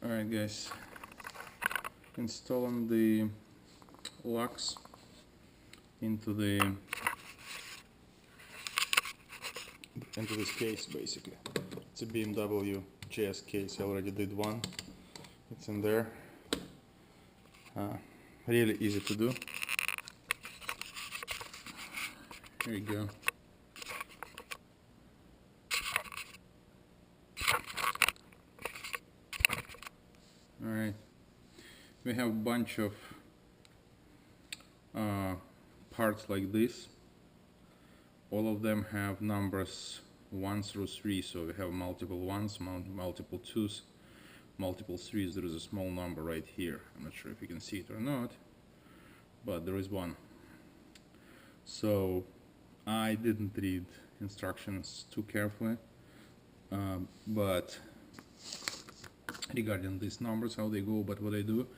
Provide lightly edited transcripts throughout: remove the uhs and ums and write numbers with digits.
Alright guys, installing the locks into this case. Basically it's a BMW GS case. I already did one, it's in there. Really easy to do. Here you go. Alright, we have a bunch of parts like this. All of them have numbers 1 through 3, so we have multiple 1s, multiple 2s, multiple 3s. There is a small number right here. I'm not sure if you can see it or not, but there is one. So I didn't read instructions too carefully, but regarding these numbers, how they go, but what I do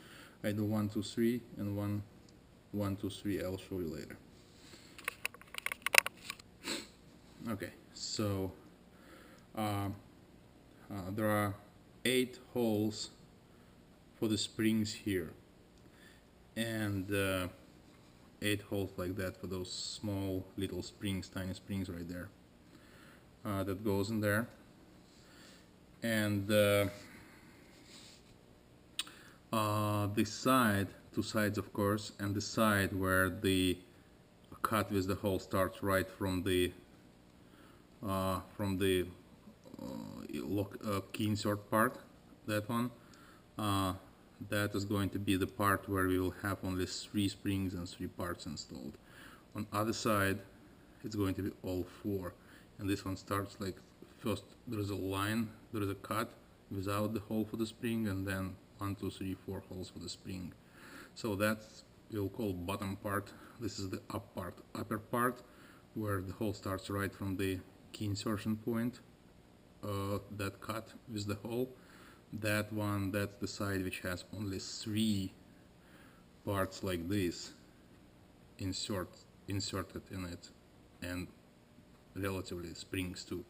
1 2 3 and 1 1 2 3. I'll show you later. Okay, so there are 8 holes for the springs here, and 8 holes like that for those small little springs, tiny springs right there. That goes in there, and this side, 2 sides of course, and the side where the cut with the hole starts right from the key insert part, that one, that is going to be the part where we will have only 3 springs and 3 parts installed. On other side it's going to be all 4, and this one starts like, first there is a line, there is a cut without the hole for the spring, and then 1 2 3 4 holes for the spring. So that's we'll call bottom part. This is the upper part where the hole starts right from the key insertion point, that cut with the hole. That one, that's the side which has only 3 parts like this inserted in it, and relatively springs too.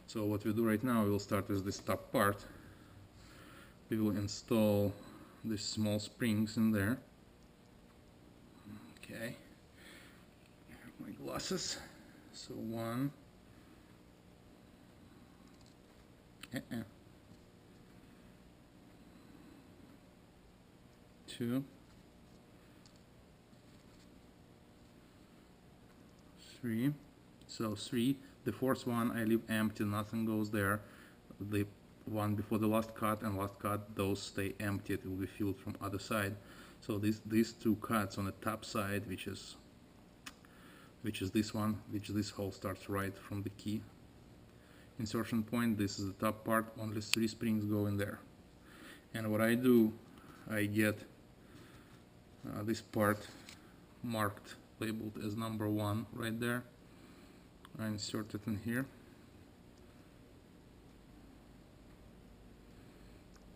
So what we do right now, we'll start with this top part. We will install these small springs in there. Okay, I have my glasses. So 1, 2, 3. So 3. The fourth one I leave empty, nothing goes there. The one before the last cut and last cut, those stay empty. It will be filled from other side. So these 2 cuts on the top side, which is this one, this hole starts right from the key insertion point. This is the top part, only 3 springs go in there. And what I do, I get this part marked, labeled as number 1 right there. I insert it in here,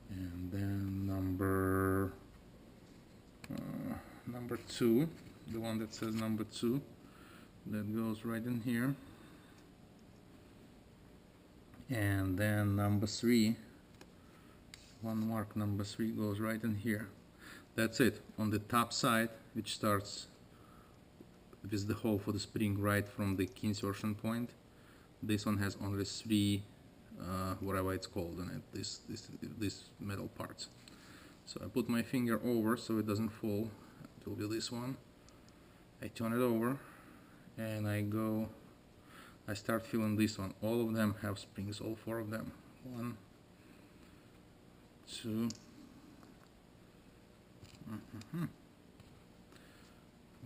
and then number 2, the one that says number 2, that goes right in here, and then number 3, one mark number 3 goes right in here. That's it. On the top side, which starts with the hole for the spring right from the key insertion point, this one has only 3 whatever it's called in it, this metal parts. So I put my finger over so it doesn't fall. It will be this one. I turn it over and I start filling this one. All of them have springs, all 4 of them. 1 2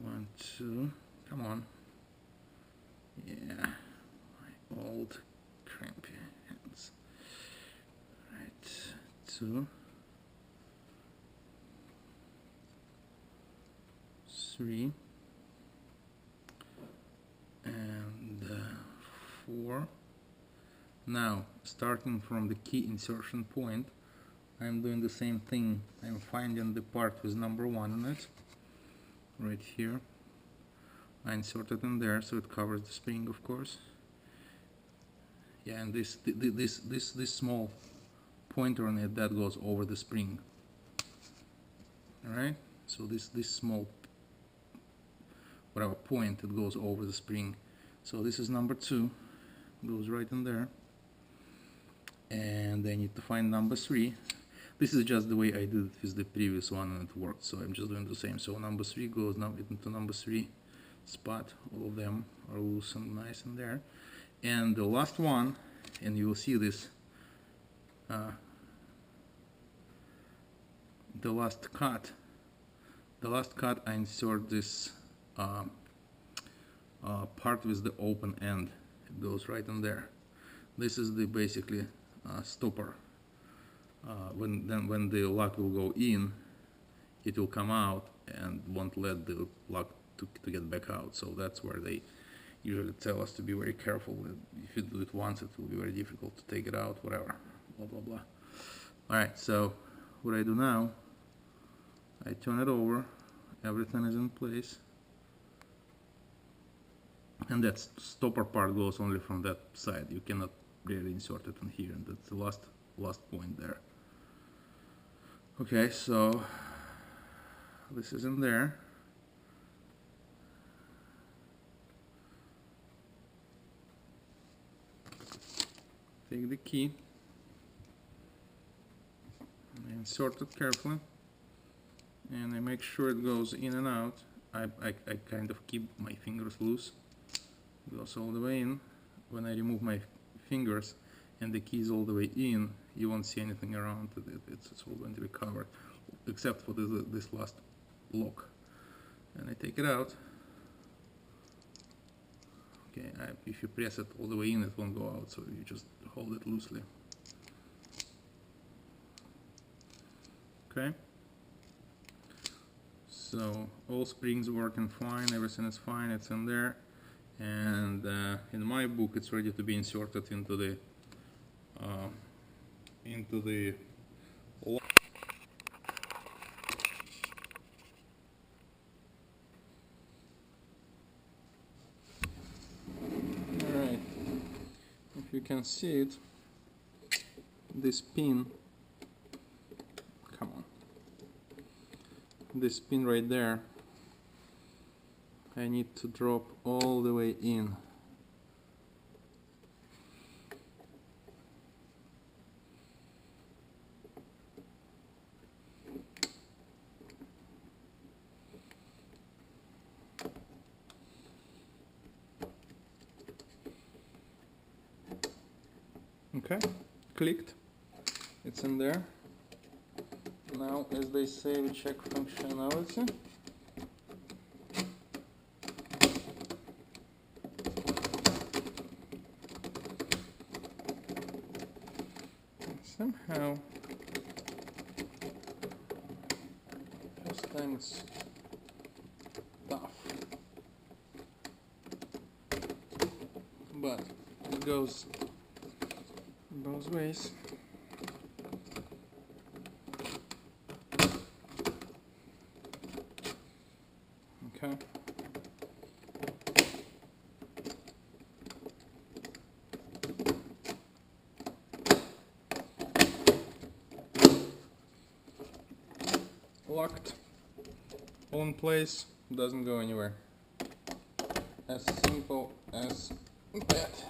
1 2. Come on. Yeah, my old crampy hands. Right, 2 3 and 4. Now, starting from the key insertion point, I'm doing the same thing. I'm finding the part with number 1 on it, right here. I insert it in there so it covers the spring, of course. Yeah, and this small pointer on it that goes over the spring. Alright, so this small whatever point that goes over the spring. So this is number 2, goes right in there. And I need to find number 3. This is just the way I did it with the previous one and it worked, so I'm just doing the same. So number 3 goes now into number 3 spot. All of them are loose and nice in there. And the last one, and you will see this, the last cut I insert this part with the open end. It goes right in there. This is the basically stopper. When the lock will go in, it will come out and won't let the lock to get back out. So that's where they usually tell us to be very careful. If you do it once, it will be very difficult to take it out, whatever, blah blah blah. Alright, so what I do now, I turn it over, everything is in place, and that stopper part goes only from that side. You cannot really insert it in here, and that's the last point there. Okay, so this is in there. Take the key and insert it carefully, and I make sure it goes in and out. I kind of keep my fingers loose. It goes all the way in. When I remove my fingers and the key is all the way in, you won't see anything around it. It's all going to be covered, except for this last lock. And I take it out. Okay, if you press it all the way in, it won't go out, so you just hold it loosely. Okay. So all springs working fine, everything is fine, it's in there. And in my book, it's ready to be inserted into the lock. Alright, if you can see it, this pin, come on, this pin right there, I need to drop all the way in. Okay, clicked, it's in there. Now, as they say, we check functionality. Somehow, first time it's tough, but it goes both ways. Okay. Locked, all in place, doesn't go anywhere. As simple as that.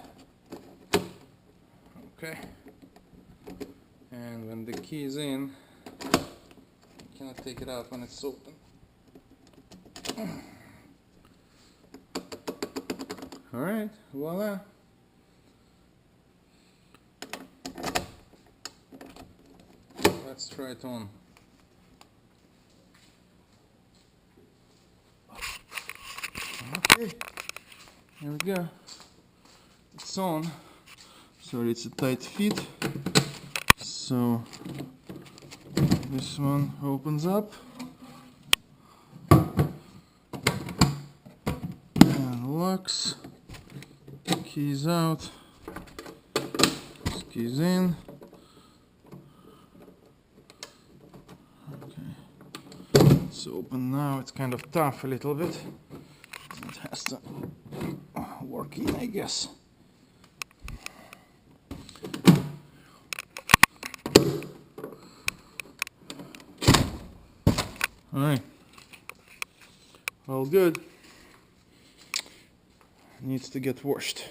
Okay. And when the key is in, you cannot take it out when it's open. Alright, voila. Let's try it on. Okay, here we go. It's on. Sorry, it's a tight fit. So this one opens up and locks. Keys out. Keys in. Okay, it's open now. It's kind of tough a little bit. It has to work in, I guess. Alright. All good. Needs to get washed.